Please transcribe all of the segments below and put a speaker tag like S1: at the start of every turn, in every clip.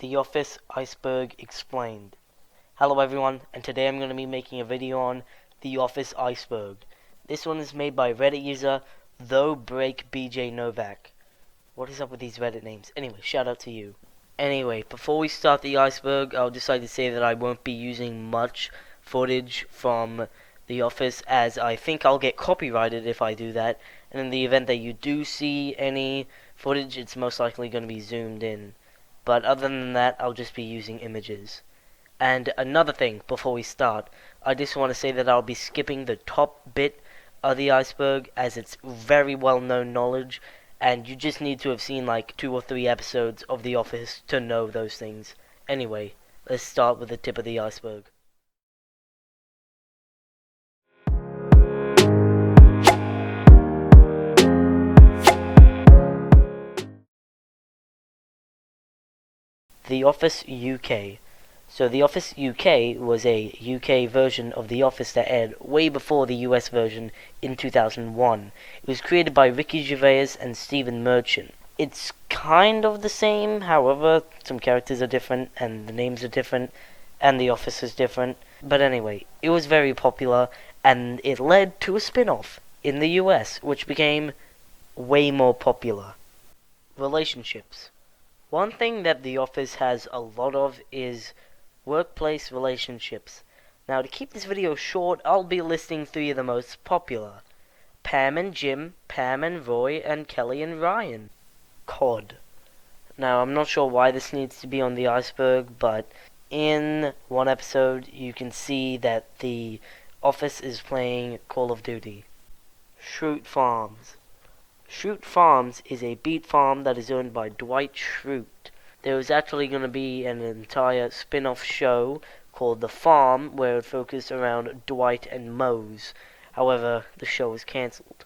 S1: The Office Iceberg Explained. Hello everyone, and today I'm going to be making a video on The Office Iceberg. This one is made by Reddit user ThoBreakBJ Novak. What is up with these Reddit names? Anyway, shout out to you. Anyway, before we start the iceberg, I'll just like to say that I won't be using much footage from The Office, as I think I'll get copyrighted if I do that, and in the event that you do see any footage, it's most likely going to be zoomed in. But other than that, I'll just be using images. And another thing, before we start, I just want to say that I'll be skipping the top bit of the iceberg, as it's very well-known knowledge, and you just need to have seen like 2 or 3 episodes of The Office to know those things. Anyway, let's start with the tip of the iceberg. The Office UK. So The Office UK was a UK version of The Office that aired way before the US version in 2001. It was created by Ricky Gervais and Stephen Merchant. It's kind of the same, however, some characters are different, and the names are different, and The Office is different. But anyway, it was very popular, and it led to a spin-off in the US, which became way more popular. Relationships. One thing that The Office has a lot of is workplace relationships. Now, to keep this video short, I'll be listing 3 of the most popular. Pam and Jim, Pam and Roy, and Kelly and Ryan. COD. Now, I'm not sure why this needs to be on the iceberg, but in one episode, you can see that The Office is playing Call of Duty. Schrute Farms. Schrute Farms is a beet farm that is owned by Dwight Schrute. There was actually going to be an entire spin-off show called The Farm, where it would focus around Dwight and Mose. However, the show was cancelled.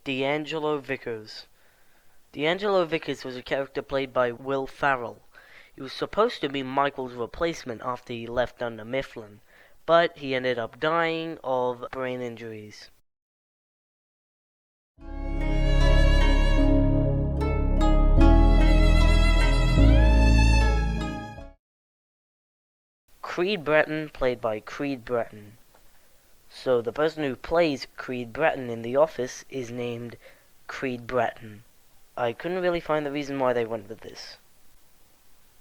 S1: D'Angelo Vickers. D'Angelo Vickers was a character played by Will Ferrell. He was supposed to be Michael's replacement after he left under Mifflin, but he ended up dying of brain injuries. Creed Bratton, played by Creed Bratton. So the person who plays Creed Bratton in The Office is named Creed Bratton. I couldn't really find the reason why they went with this.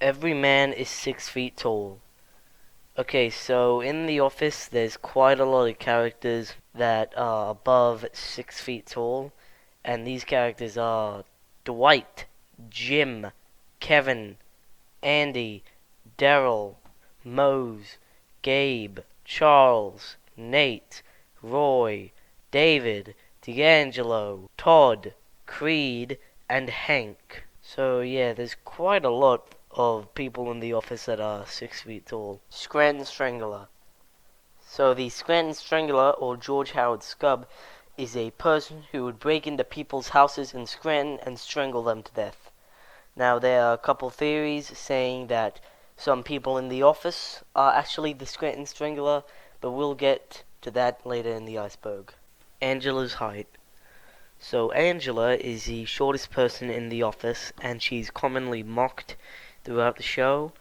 S1: Every man is 6 feet tall. Okay, so in The Office, there's quite a lot of characters that are above 6 feet tall, and these characters are Dwight, Jim, Kevin, Andy, Daryl, Mose, Gabe, Charles, Nate, Roy, David, D'Angelo, Todd, Creed, and Hank. So yeah, there's quite a lot of people in The Office that are 6 feet tall. Scranton Strangler. So the Scranton Strangler, or George Howard Scub, is a person who would break into people's houses in Scranton and strangle them to death. Now, there are a couple theories saying that some people in The Office are actually the Scranton Strangler, but we'll get to that later in the iceberg. Angela's height. So Angela is the shortest person in The Office, and she's commonly mocked throughout the show.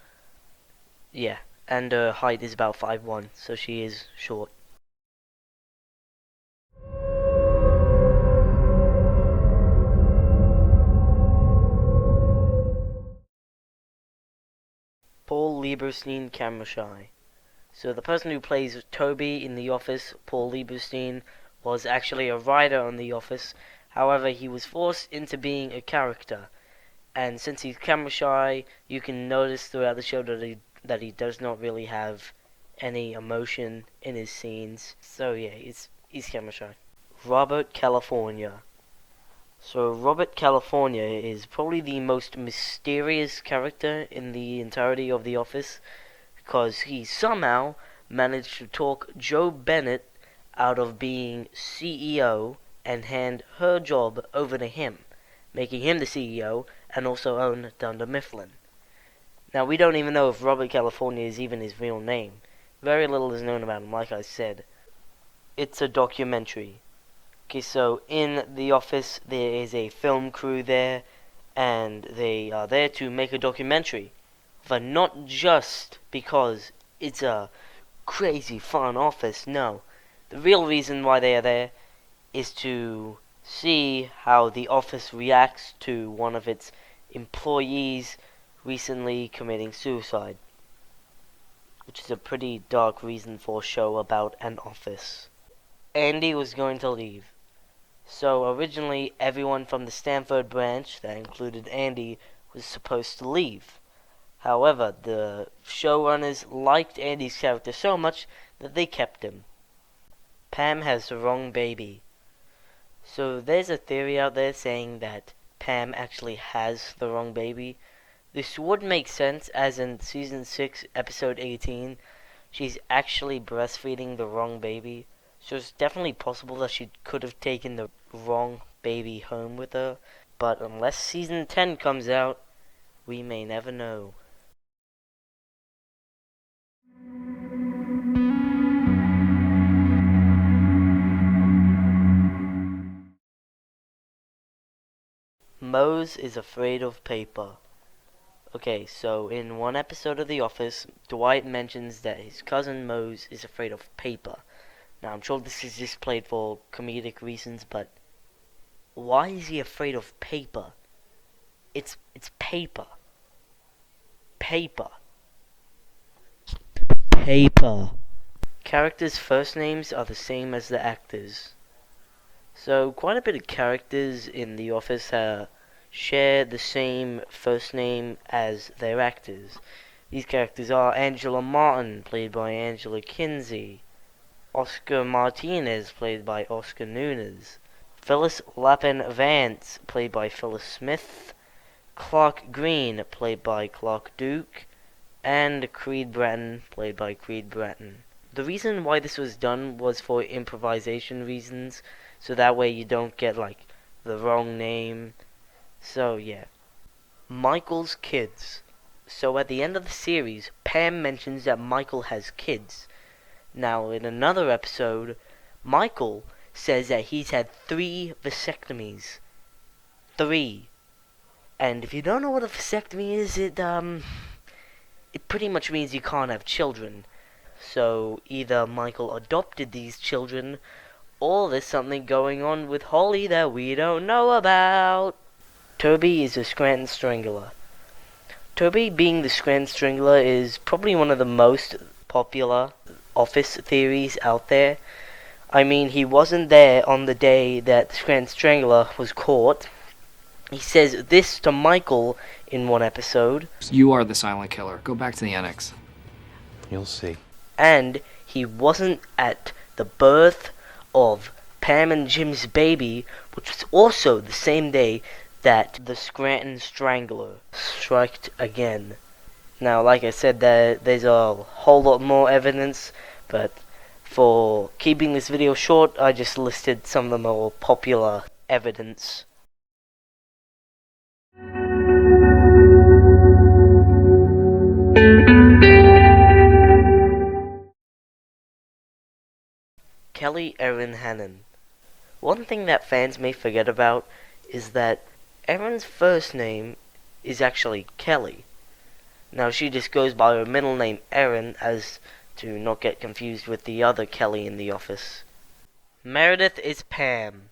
S1: Yeah, and her height is about 5'1", so she is short. Paul Lieberstein, camera shy. So the person who plays Toby in The Office, Paul Lieberstein, was actually a writer on The Office. However, he was forced into being a character, and since he's camera shy, you can notice throughout the show that he does not really have any emotion in his scenes. So yeah, he's camera shy. Robert California. So Robert California is probably the most mysterious character in the entirety of The Office, because he somehow managed to talk Joe Bennett out of being CEO and hand her job over to him, making him the CEO and also own Dunder Mifflin. Now, we don't even know if Robert California is even his real name. Very little is known about him, like I said. It's a documentary. Okay, so in The Office, there is a film crew there, and they are there to make a documentary. But not just because it's a crazy fun office, no. The real reason why they are there is to see how the office reacts to one of its employees recently committing suicide, which is a pretty dark reason for a show about an office. Andy was going to leave. So originally, everyone from the Stanford branch, that included Andy, was supposed to leave. However, the showrunners liked Andy's character so much that they kept him. Pam has the wrong baby. So there's a theory out there saying that Pam actually has the wrong baby. This would make sense, as in Season 6, Episode 18, she's actually breastfeeding the wrong baby. So it's definitely possible that she could have taken the wrong baby home with her. But unless Season 10 comes out, we may never know. Mose is afraid of paper. Okay, so in one episode of The Office, Dwight mentions that his cousin Mose is afraid of paper. Now, I'm sure this is just played for comedic reasons, but why is he afraid of paper? It's paper. Paper. Paper. Characters' first names are the same as the actors. So, quite a bit of characters in The Office share the same first name as their actors. These characters are Angela Martin, played by Angela Kinsey, Oscar Martinez, played by Oscar Nunez, Phyllis Lapin Vance, played by Phyllis Smith, Clark Green, played by Clark Duke, and Creed Bratton, played by Creed Bratton. The reason why this was done was for improvisation reasons, so that way you don't get, like, the wrong name. So, yeah. Michael's kids. So at the end of the series, Pam mentions that Michael has kids. Now, in another episode, Michael says that he's had 3 vasectomies. 3. And if you don't know what a vasectomy is, it pretty much means you can't have children. So either Michael adopted these children, or there's something going on with Holly that we don't know about. Toby is a Scranton Strangler. Toby being the Scranton Strangler is probably one of the most popular office theories out there. I mean, he wasn't there on the day that the Scranton Strangler was caught. He says this to Michael in one episode.
S2: You are the silent killer. Go back to the annex.
S3: You'll see.
S1: And he wasn't at the birth of Pam and Jim's baby, which was also the same day that the Scranton Strangler struck again. Now, like I said, there's a whole lot more evidence, but for keeping this video short, I just listed some of the more popular evidence. Kelly Erin Hannon. One thing that fans may forget about is that Erin's first name is actually Kelly. Now, she just goes by her middle name Erin as to not get confused with the other Kelly in the office. Meredith is Pam.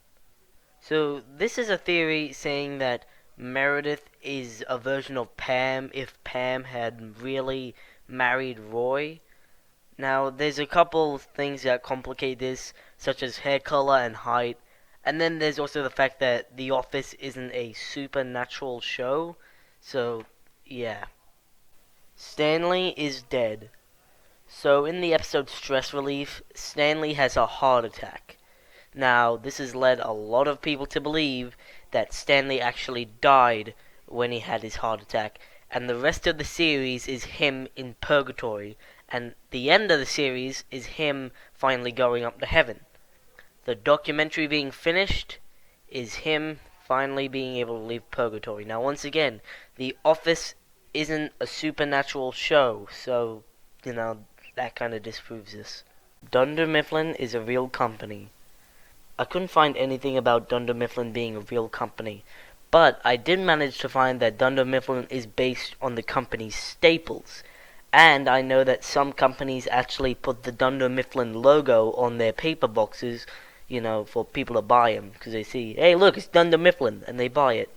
S1: So this is a theory saying that Meredith is a version of Pam if Pam had really married Roy. Now, there's a couple things that complicate this, such as hair color and height. And then there's also the fact that The Office isn't a supernatural show. So, yeah. Stanley is dead. So, in the episode Stress Relief, Stanley has a heart attack. Now, this has led a lot of people to believe that Stanley actually died when he had his heart attack. And the rest of the series is him in purgatory. And the end of the series is him finally going up to heaven. The documentary being finished is him finally being able to leave purgatory. Now, once again, The Office isn't a supernatural show, so, that kind of disproves this. Dunder Mifflin is a real company. I couldn't find anything about Dunder Mifflin being a real company, But I did manage to find that Dunder Mifflin is based on the company's staples. And I know that some companies actually put the Dunder Mifflin logo on their paper boxes, for people to buy them. Because they see, hey, look, it's Dunder Mifflin, and they buy it.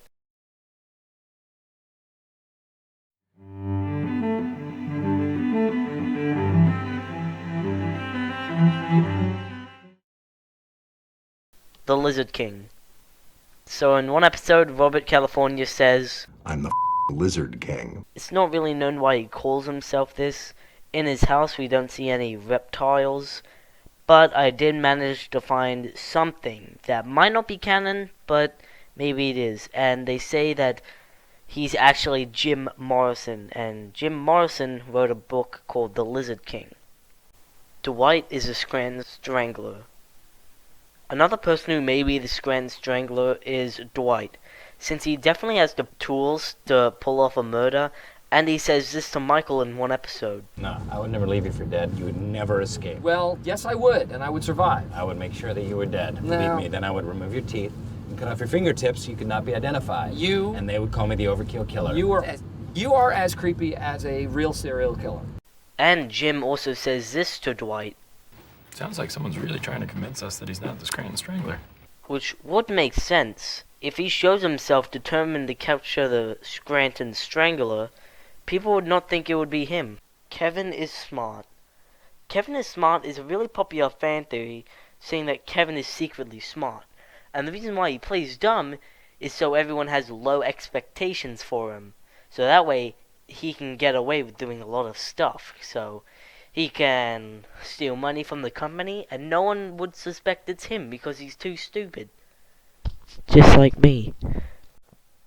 S1: The Lizard King. So in one episode, Robert California says,
S3: I'm the Lizard King.
S1: It's not really known why he calls himself this. In his house we don't see any reptiles, but I did manage to find something that might not be canon, but maybe it is. And they say that he's actually Jim Morrison, and Jim Morrison wrote a book called The Lizard King. Dwight is a Scranton Strangler. Another person who may be the Scranton Strangler is Dwight, since he definitely has the tools to pull off a murder, and he says this to Michael in one episode.
S4: No, I would never leave you for dead. You would never escape.
S5: Well, yes, I would, and I would survive.
S4: I would make sure that you were dead.
S5: No.
S4: Believe me, then I would remove your teeth and cut off your fingertips so you could not be identified. And they would call me the overkill killer.
S5: You are as creepy as a real serial killer.
S1: And Jim also says this to Dwight.
S6: Sounds like someone's really trying to convince us that he's not the Scranton Strangler.
S1: Which would make sense. If he shows himself determined to capture the Scranton Strangler, people would not think it would be him. Kevin is smart. Kevin is smart is a really popular fan theory, saying that Kevin is secretly smart. And the reason why he plays dumb is so everyone has low expectations for him. So that way, he can get away with doing a lot of stuff. So he can steal money from the company, and no one would suspect it's him because he's too stupid. Just like me.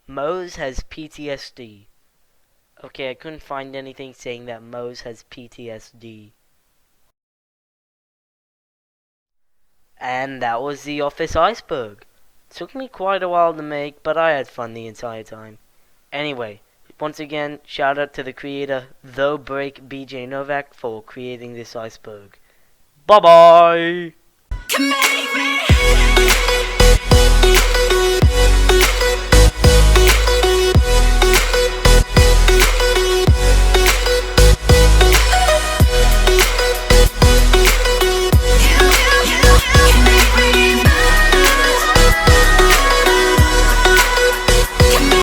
S1: Mose has PTSD. Okay, I couldn't find anything saying that Mose has PTSD. And that was the Office Iceberg. Took me quite a while to make, but I had fun the entire time. Anyway, once again, shout out to the creator, Though Break BJ Novak, for creating this iceberg. Bye bye!